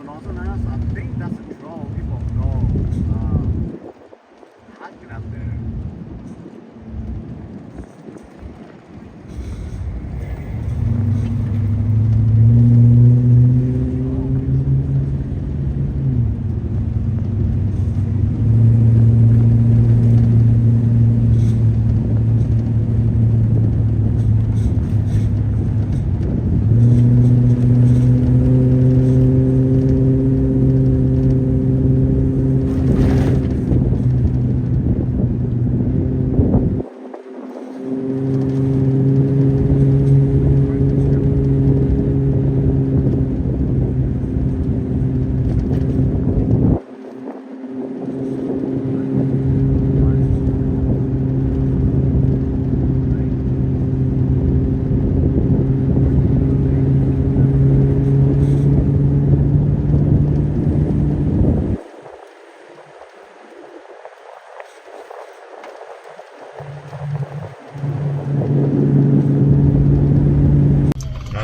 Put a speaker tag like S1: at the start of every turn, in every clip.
S1: nó số nó sao tính đã sự cho cái bộ đồ hát cái nào đấy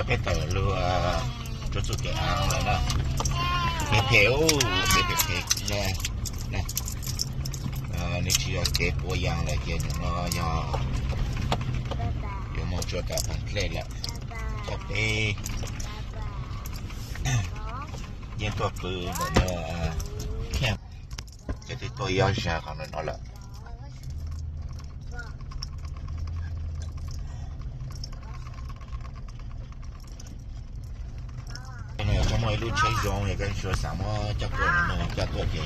S2: cái tờ lừa cho số kẻ áo lại đó cái thiếu nè nè nên chỉ là cái bộ dạng là cái nó do một chỗ tập hành lên là chắc đi nhữngตัวปืนเนี่ยแค่จะติดตัวยอดชาของnó là trong mọi lúc chơi rong thì cái số sản chắc rồi nó chắc rồi thì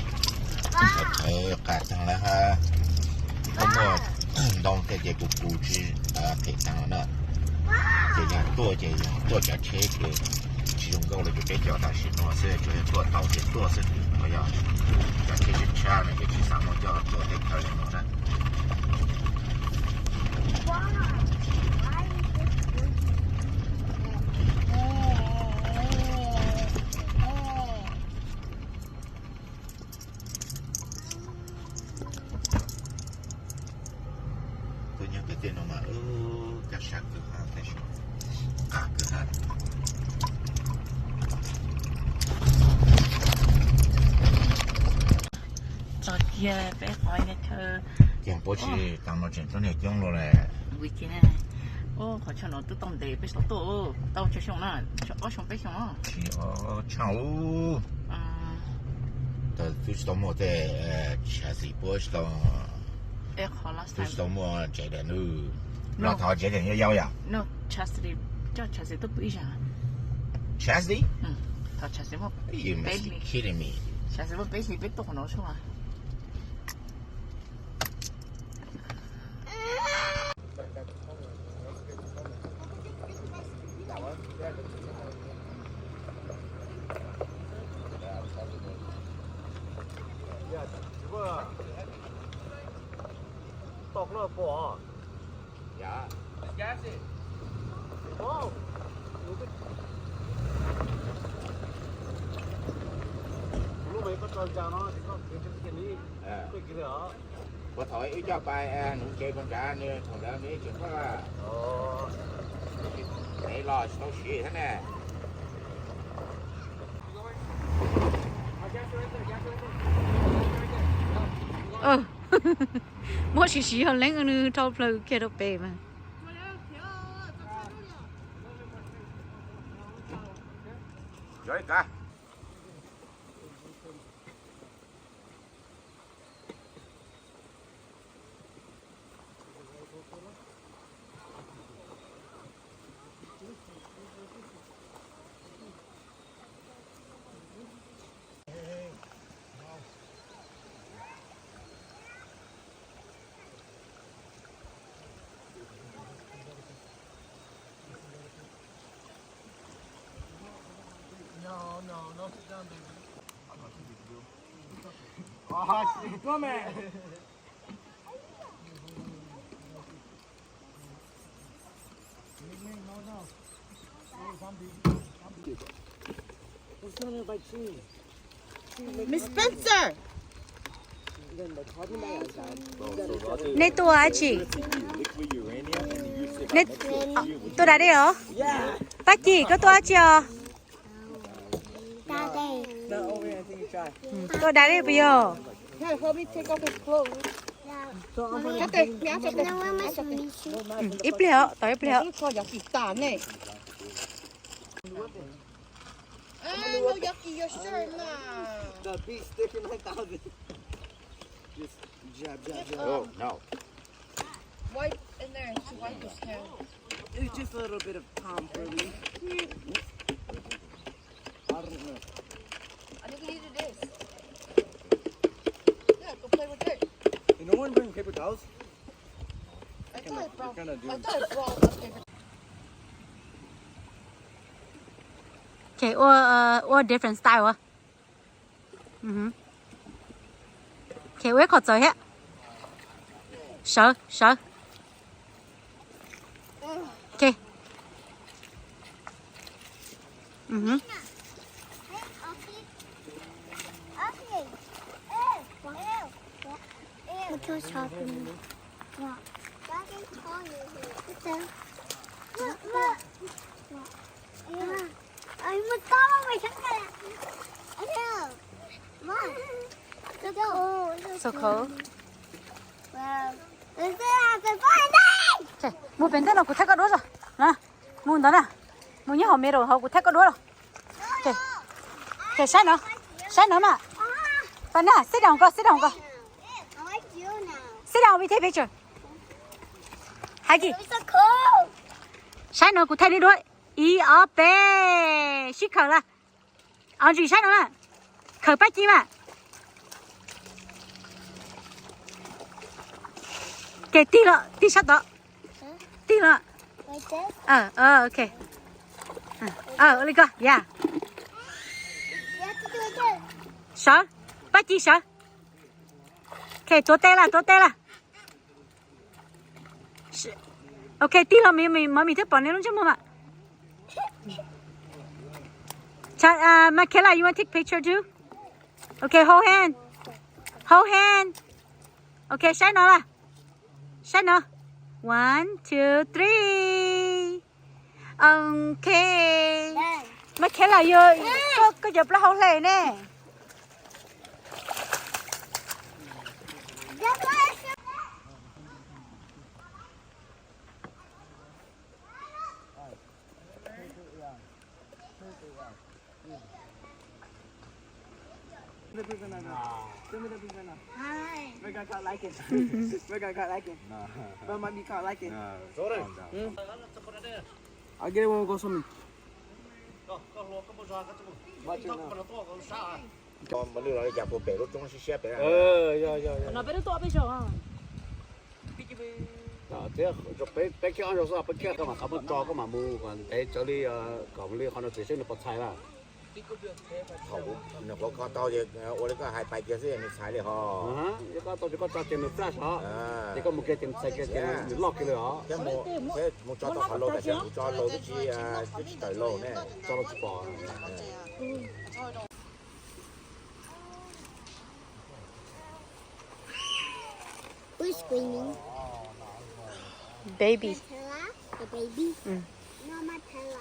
S2: thấy cả thằng là ha không mà đông cái gì cũng cụ chỉ cái thằng nó thì nhà tôi chả chơi cái chỉ dùng câu là cái chỗ ta chỉ nó sẽ chơi tôi tàu thì tôi sẽ bây giờ chả chơi cái cha này cái chỉ sản cho tôi cái thời nó đó tôi nhớ cái tên nó mà các sạc cửa hàng này cả cửa hàng
S3: cho kia bé hỏi này thơ
S2: tiền bố chỉ tăng nó chuyện cho này tiếng rồi này
S3: vui kia này ô họ cho nó tự động để bé số tổ tao cho xong là cho xong bé xong
S2: chỉ cháu tôi chỉ mua cái chả gì bố chỉ
S3: em khó lắm
S2: tôi chỉ mua chạy đèn nữa nó tháo chạy đèn要呀
S3: no chastity cho chastity都不一样
S2: chastity
S3: tháo chastity mà
S2: you must be kidding me
S3: chastity mà bé thì bé tổ nó xong à
S1: tộc nó bỏ
S2: dạ
S1: giá gì wow lúc mấy con tròn chào nó thì có cái này cái gì đó
S2: có thổi ý cho bài nụ chơi con cá nữa thằng đó mấy chuyện đó là để lo số xì thế nè
S4: mỗi xí họ lấy người thâu phơi kia đâu bể mà
S2: rồi cả
S1: No, sit down, baby. I'm not sure you can do. Oh, shit, come here.
S4: Miss Spencer Nè tôi hả chị Nè tôi đã đây hả bác chị có tôi chưa
S5: Ra đây.
S4: Tôi đã đi bây giờ.
S3: Hey, help me take off his clothes. Chate, mẹ chate.
S4: Ít liệu, tới ít liệu.
S3: Cho yaki ta nè. No yaki your shirt na.
S1: The beat sticking like that. Just jab, jab, jab.
S2: Oh, no.
S3: Wipe in there to wipe his hair.
S1: It's just a little bit of Tom relief. I don't know.
S3: I think you needed this. Yeah, go play with it.
S1: Did no one bring paper towels?
S3: I thought it brought
S1: kinda do.
S3: a paper.
S4: Okay, or different style. Okay, we có chơi hết. Sợ. Okay.
S5: Look what's happening. What? I'm a dog. I can't get it. I know. Mom.
S4: So cold.
S5: Well, this is the fun.
S4: Okay, mua bên đây là của thách có đũa rồi. Nè, mua đó nè. Mua nhớ họ mê rồi, họ của thách có đũa rồi. Okay. Okay, sai nữa mà. But now, sit down, go.
S5: I like you now.
S4: Sit down, we take picture. Hai gì?
S5: It's so cool.
S4: Sai nữa của thách đi đuổi. Y ở bè, xí khờ là. Ông gì sai nữa mà. Khờ bách chi mà. Okay, tí sát đó. Tí nữa.
S5: Like this?
S4: Okay. Let's go, yeah.
S5: You have to do it again.
S4: Sợ, bách chi sợ. Okay, tốt tê là. Okay, tí là mình thích bỏ lên luôn chứ mà. Michaela, you want to take picture too? Okay, hold hand. Okay, sai nó. 1, 2, 3. Okay. Michaela, có dập là hậu lệ nè.
S5: Hi.
S1: We're gonna caught like it. But might be caught like it. I'll get it when we go swimming.
S2: Còn mà lưu lại chặt bộ bể lúc chúng sẽ bể ra.
S3: Nó biết to bây giờ à?
S6: thế rồi bé kia ăn rồi sao bé kia cái mà không cho cái mà mua còn để cho đi còn đi họ nó chỉ xin được bớt xài là
S2: Khẩu nó có to vậy, ô đấy có 2 bài kia chứ mình xài được họ.
S6: có tôi có cho tiền một flash họ thì có một cái tiền xài cái tiền lọc cái đó
S2: Cái một cho tao lô tại một cho lô cái chi tới lô nè.
S6: cho nó chụp bỏ
S5: Who's screaming?
S4: Baby.
S5: Matella? The baby? No, Matella.